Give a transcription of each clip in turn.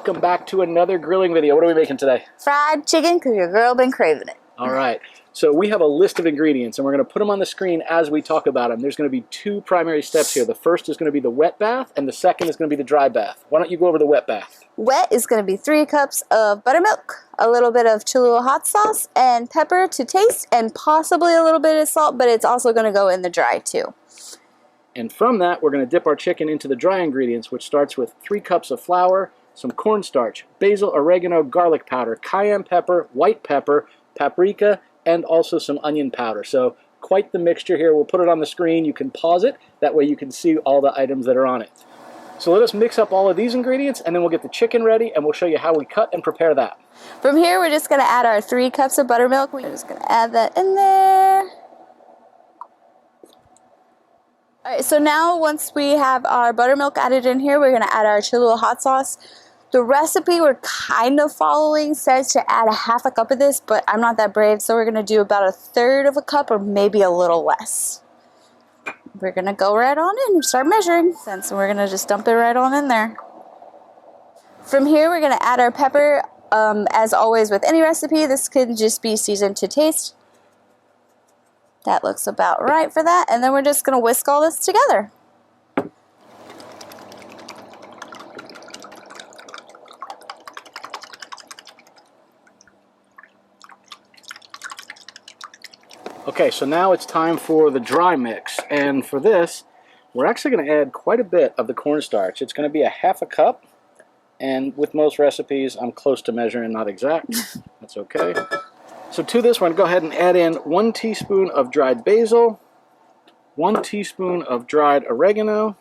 welcome back to another grilling video. What are we making today? Fried chicken, because your girl been craving it. All right, so we have a list of ingredients and we're going to put them on the screen as we talk about them. There's going to be two primary steps here. The first is going to be the wet bath and the second is going to be the dry bath. Why don't you go over the wet bath? Wet is going to be 3 cups of buttermilk, a little bit of Cholula hot sauce, and pepper to taste, and possibly a little bit of salt, but it's also going to go in the dry too. And from that, we're going to dip our chicken into the dry ingredients, which starts with 3 cups of flour, some cornstarch, basil, oregano, garlic powder, cayenne pepper, white pepper, paprika, and also some onion powder. So quite the mixture here. We'll put it on the screen. You can pause it. That way you can see all the items that are on it. So let us mix up all of these ingredients, and then we'll get the chicken ready, and we'll show you how we cut and prepare that. From here, we're just going to add our 3 cups of buttermilk. We're just going to add that in there. Alright, so now once we have our buttermilk added in here, we're going to add our Cholula hot sauce. The recipe we're kind of following says to add a half a cup of this, but I'm not that brave, so we're going to do about 1/3 of a cup or maybe a little less. We're going to go right on in and start measuring. And so we're going to just dump it right on in there. From here, we're going to add our pepper. As always with any recipe, this could just be seasoned to taste. That looks about right for that. And then we're just going to whisk all this together. Okay, so now it's time for the dry mix. And for this, we're actually going to add quite a bit of the cornstarch. It's going to be a half a cup. And with most recipes, I'm close to measuring, not exact. That's okay. So to this, we're going to go ahead and add in 1 teaspoon of dried basil, 1 teaspoon of dried oregano.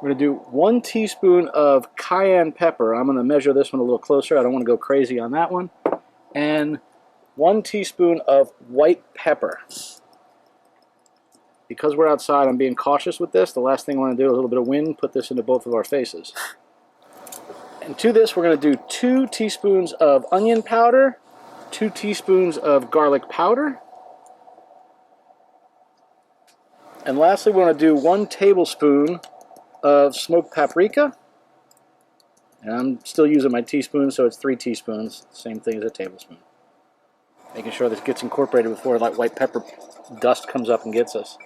We're going to do 1 teaspoon of cayenne pepper. I'm going to measure this one a little closer. I don't want to go crazy on that one. And 1 teaspoon of white pepper. Because we're outside, I'm being cautious with this. The last thing I want to do is a little bit of wind, put this into both of our faces. And to this, we're going to do 2 teaspoons of onion powder, 2 teaspoons of garlic powder. And lastly, we're going to do 1 tablespoon of smoked paprika. And I'm still using my teaspoon, so it's 3 teaspoons, same thing as a tablespoon. Making sure this gets incorporated before that white pepper dust comes up and gets us.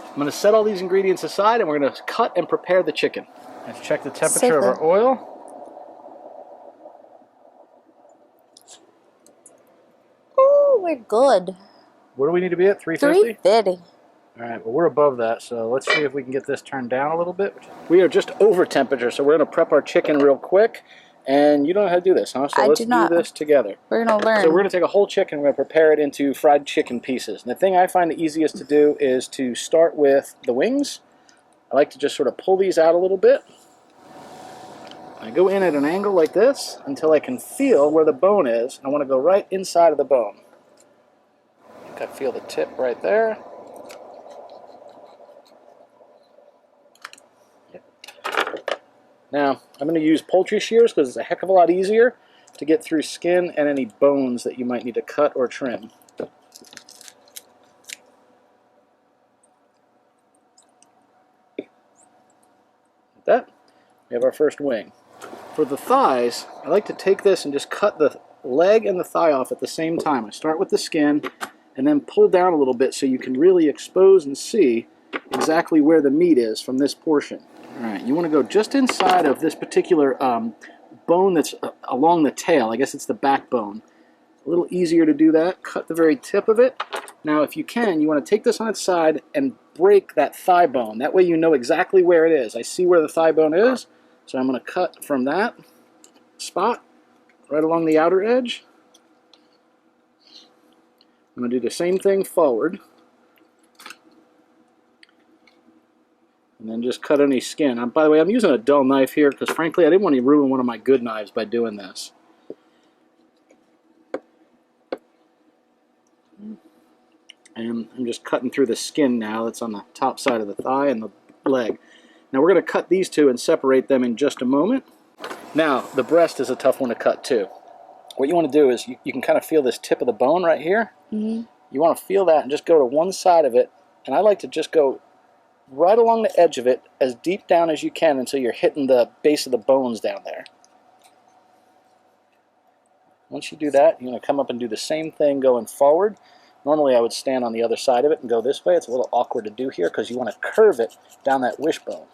I'm going to set all these ingredients aside, and we're going to cut and prepare the chicken. Let's check the temperature of our oil. Oh, we're good. What do we need to be at? 350? 350. All right, well, we're above that, so let's see if we can get this turned down a little bit. We are just over temperature, so we're going to prep our chicken real quick. And you don't know how to do this, huh? So let's do this together. We're going to learn. So we're going to take a whole chicken, we're going to prepare it into fried chicken pieces. And the thing I find the easiest to do is to start with the wings. I like to just sort of pull these out a little bit. I go in at an angle like this until I can feel where the bone is. I want to go right inside of the bone. I think I feel the tip right there. Now, I'm going to use poultry shears because it's a heck of a lot easier to get through skin and any bones that you might need to cut or trim. Like that, we have our first wing. For the thighs, I like to take this and just cut the leg and the thigh off at the same time. I start with the skin and then pull down a little bit so you can really expose and see exactly where the meat is from this portion. Alright, you want to go just inside of this particular bone that's along the tail. I guess it's the backbone. A little easier to do that. Cut the very tip of it. Now, if you can, you want to take this on its side and break that thigh bone. That way you know exactly where it is. I see where the thigh bone is, so I'm going to cut from that spot right along the outer edge. I'm going to do the same thing forward. And then just cut any skin. By the way, I'm using a dull knife here because frankly I didn't want to ruin one of my good knives by doing this. And I'm just cutting through the skin now that's on the top side of the thigh and the leg. Now we're going to cut these two and separate them in just a moment. Now, the breast is a tough one to cut too. What you want to do is you can kind of feel this tip of the bone right here. Mm-hmm. You want to feel that and just go to one side of it. And I like to just go right along the edge of it, as deep down as you can until you're hitting the base of the bones down there. Once you do that, you're going to come up and do the same thing going forward. Normally I would stand on the other side of it and go this way. It's a little awkward to do here because you want to curve it down that wishbone.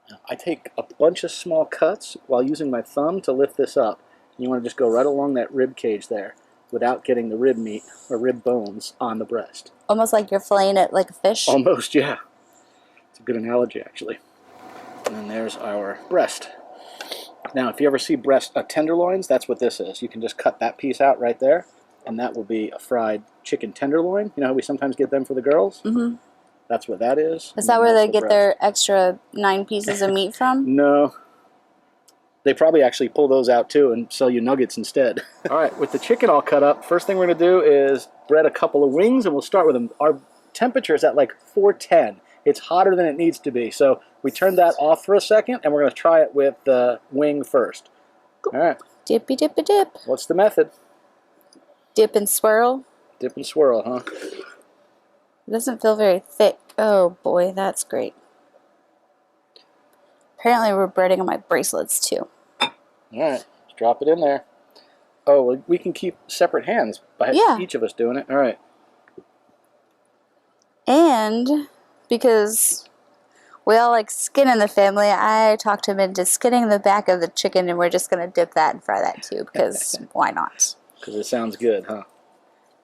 Now, I take a bunch of small cuts while using my thumb to lift this up. You want to just go right along that rib cage there without getting the rib meat or rib bones on the breast. Almost like you're filleting it like a fish. Almost, yeah. It's a good analogy, actually. And then there's our breast. Now, if you ever see breast tenderloins, that's what this is. You can just cut that piece out right there, and that will be a fried chicken tenderloin. You know how we sometimes get them for the girls? Mm-hmm. That's what that is. Is that where they get their extra 9 pieces of meat from? No. They probably actually pull those out, too, and sell you nuggets instead. All right, with the chicken all cut up, first thing we're going to do is bread a couple of wings, and we'll start with them. Our temperature is at like 410. It's hotter than it needs to be, so we turn that off for a second, and we're going to try it with the wing first. All right. Dippy, dippy, dip. What's the method? Dip and swirl. Dip and swirl, huh? It doesn't feel very thick. Oh boy, that's great. Apparently we're breading on my bracelets too. All right, let's drop it in there. Oh, well, we can keep separate hands by each of us doing it. All right. And because we all like skin in the family, I talked him into skinning the back of the chicken, and we're just going to dip that and fry that too, because why not? Because it sounds good, huh?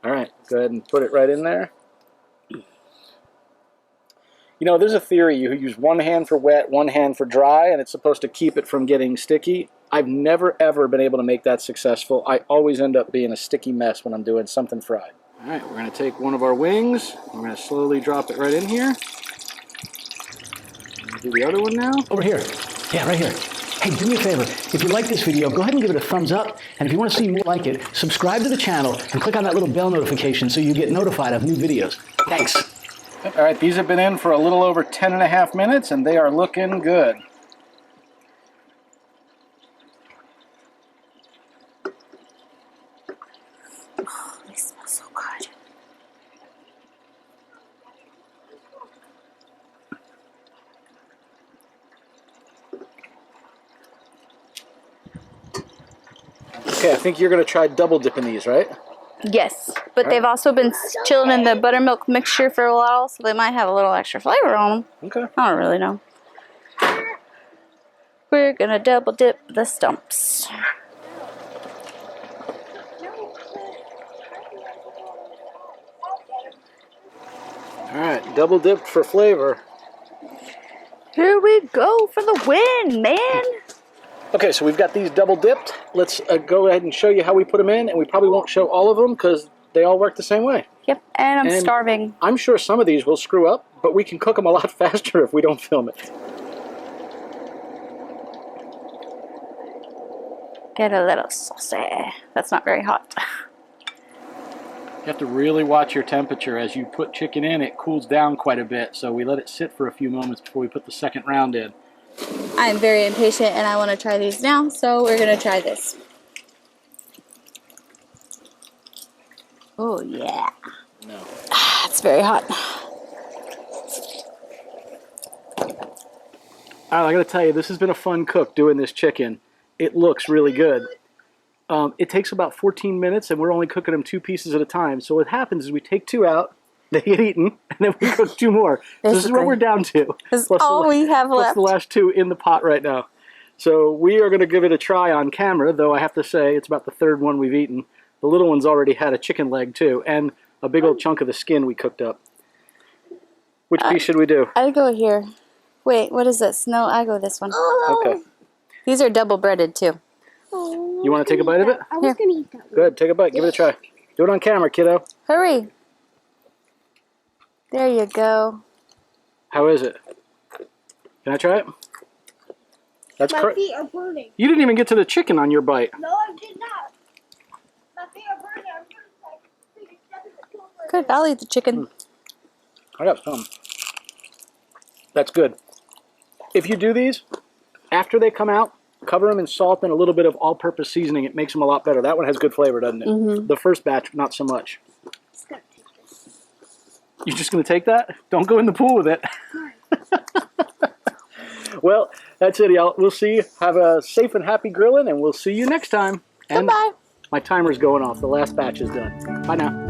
All right, go ahead and put it right in there. You know, there's a theory you use one hand for wet, one hand for dry, and it's supposed to keep it from getting sticky. I've never, ever been able to make that successful. I always end up being a sticky mess when I'm doing something fried. All right, we're going to take one of our wings. We're going to slowly drop it right in here. Do the other one now. Over here. Yeah, right here. Hey, do me a favor. If you like this video, go ahead and give it a thumbs up. And if you want to see more like it, subscribe to the channel and click on that little bell notification so you get notified of new videos. Thanks. All right, these have been in for a little over 10.5 minutes, and they are looking good. Oh, they smell so good. Okay, I think you're going to try double dipping these, right? Yes, but they've also been chilling in the buttermilk mixture for a while, so they might have a little extra flavor on them. Okay. I don't really know. We're gonna double dip the stumps. All right, double dipped for flavor. Here we go for the win, man. Okay, so we've got these double dipped. Let's go ahead and show you how we put them in, and we probably won't show all of them because they all work the same way. Yep, and I'm starving. I'm sure some of these will screw up, but we can cook them a lot faster if we don't film it. Get a little saucy. That's not very hot. You have to really watch your temperature. As you put chicken in, it cools down quite a bit, so we let it sit for a few moments before we put the second round in. I'm very impatient and I want to try these now, so we're going to try this. Oh, yeah. No. It's very hot. I got to tell you, this has been a fun cook doing this chicken. It looks really good. It takes about 14 minutes, and we're only cooking them 2 pieces at a time. So what happens is we take 2 out, they get eaten, and then we cook 2 more. So this is what we're down to. That's all we have left. Plus the last 2 in the pot right now. So we are going to give it a try on camera, though I have to say it's about the 3rd one we've eaten. The little one's already had a chicken leg, too, and a big old chunk of the skin we cooked up. Which piece should we do? I go here. Wait, what is this? No, I go this one. Okay. These are double breaded, too. You want to take a bite of it? I was going to eat that one. Good, take a bite. Give it a try. Do it on camera, kiddo. Hurry. There you go. How is it? Can I try it? That's My correct. feet are burning. You didn't even get to the chicken on your bite. No, I did not. My feet are burning. I'm going to take a step in the door. Good, I'll eat the chicken. I got some. That's good. If you do these, after they come out, cover them in salt and a little bit of all-purpose seasoning. It makes them a lot better. That one has good flavor, doesn't it? Mm-hmm. The first batch, not so much. Just gonna take this. You're just going to take that? Don't go in the pool with it. Well, that's it, y'all. We'll see. Have a safe and happy grilling, and we'll see you next time. And Goodbye. my timer's going off. The last batch is done. Bye now.